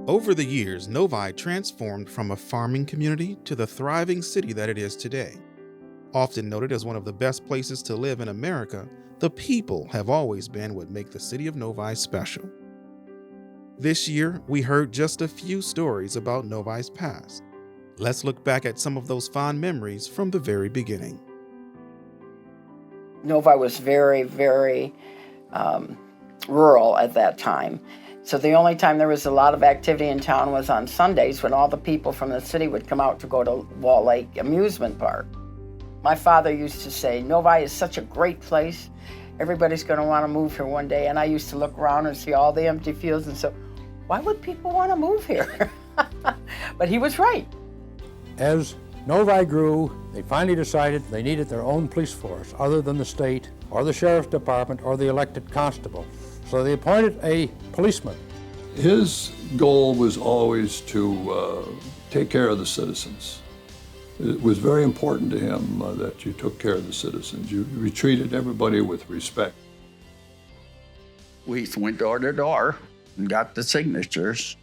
Over the years, Novi transformed from a farming community to the thriving city that it is today. Often noted as one of the best places to live in America, the people have always been what make the city of Novi special. This year, we heard just a few stories about Novi's past. Let's look back at some of those fond memories from the very beginning. Novi was very, very rural at that time. So the only time there was a lot of activity in town was on Sundays when all the people from the city would come out to go to Wall Lake Amusement Park. My father used to say, Novi is such a great place. Everybody's going to want to move here one day. And I used to look around and see all the empty fields and say, why would people want to move here? But he was right. As Novi grew, they finally decided they needed their own police force other than the state or the sheriff's department or the elected constable. So they appointed a policeman. His goal was always to take care of the citizens. It was very important to him that you took care of the citizens. You treated everybody with respect. We went door to door and got the signatures.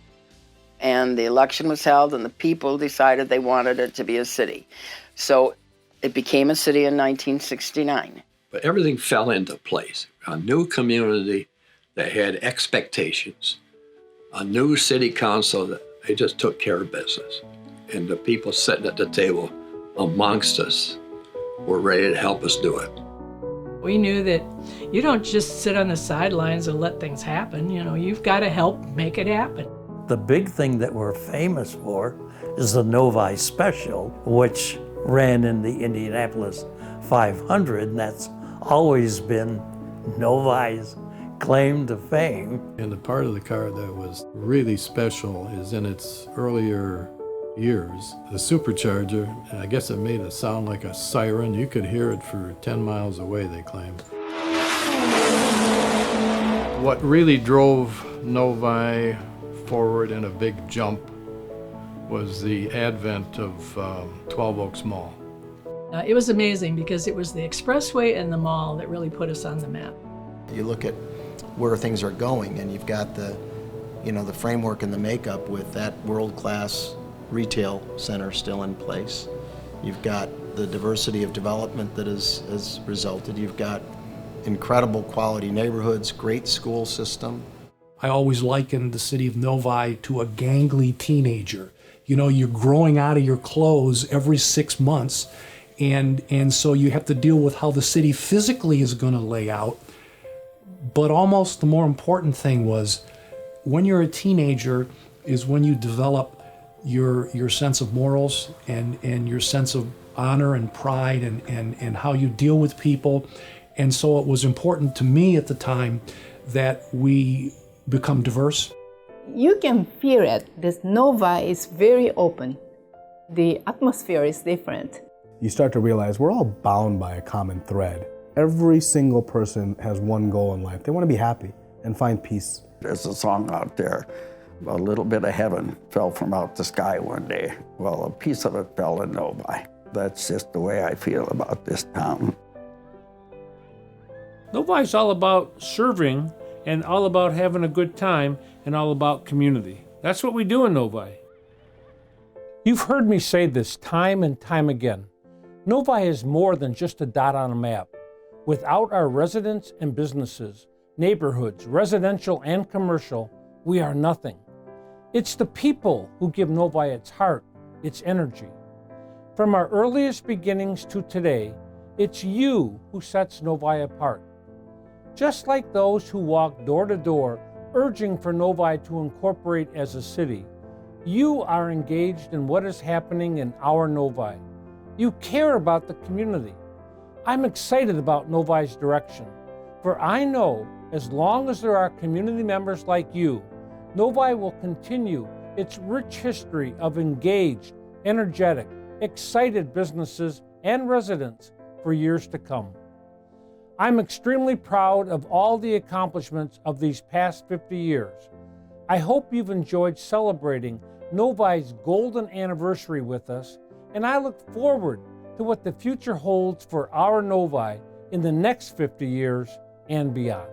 And the election was held and the people decided they wanted it to be a city. So it became a city in 1969. But everything fell into place. A new community that had expectations. A new city council that they just took care of business. And the people sitting at the table amongst us were ready to help us do it. We knew that you don't just sit on the sidelines and let things happen. You know, you've got to help make it happen. The big thing that we're famous for is the Novi Special, which ran in the Indianapolis 500, and that's always been Novi's claim to fame. And the part of the car that was really special is in its earlier years, the supercharger, I guess it made it sound like a siren. You could hear it for 10 miles away, they claimed. What really drove Novi forward in a big jump was the advent of 12 Oaks Mall. It was amazing because it was the expressway and the mall that really put us on the map. You look at where things are going and you've got the framework and the makeup with that world-class retail center still in place. You've got the diversity of development that has resulted. You've got incredible quality neighborhoods, great school system. I always likened the city of Novi to a gangly teenager. You know, you're growing out of your clothes every 6 months, and so you have to deal with how the city physically is going to lay out. But almost the more important thing was, when you're a teenager is when you develop your sense of morals and your sense of honor and pride and how you deal with people. And so it was important to me at the time that we become diverse. You can feel it. This Novi is very open. The atmosphere is different. You start to realize we're all bound by a common thread. Every single person has one goal in life. They want to be happy and find peace. There's a song out there, a little bit of heaven fell from out the sky one day. Well, a piece of it fell in Novi. That's just the way I feel about this town. Novi is all about serving and all about having a good time and all about community. That's what we do in Novi. You've heard me say this time and time again. Novi is more than just a dot on a map. Without our residents and businesses, neighborhoods, residential and commercial, we are nothing. It's the people who give Novi its heart, its energy. From our earliest beginnings to today, it's you who sets Novi apart. Just like those who walk door to door urging for Novi to incorporate as a city, you are engaged in what is happening in our Novi. You care about the community. I'm excited about Novi's direction, for I know as long as there are community members like you, Novi will continue its rich history of engaged, energetic, excited businesses and residents for years to come. I'm extremely proud of all the accomplishments of these past 50 years. I hope you've enjoyed celebrating Novi's golden anniversary with us, and I look forward to what the future holds for our Novi in the next 50 years and beyond.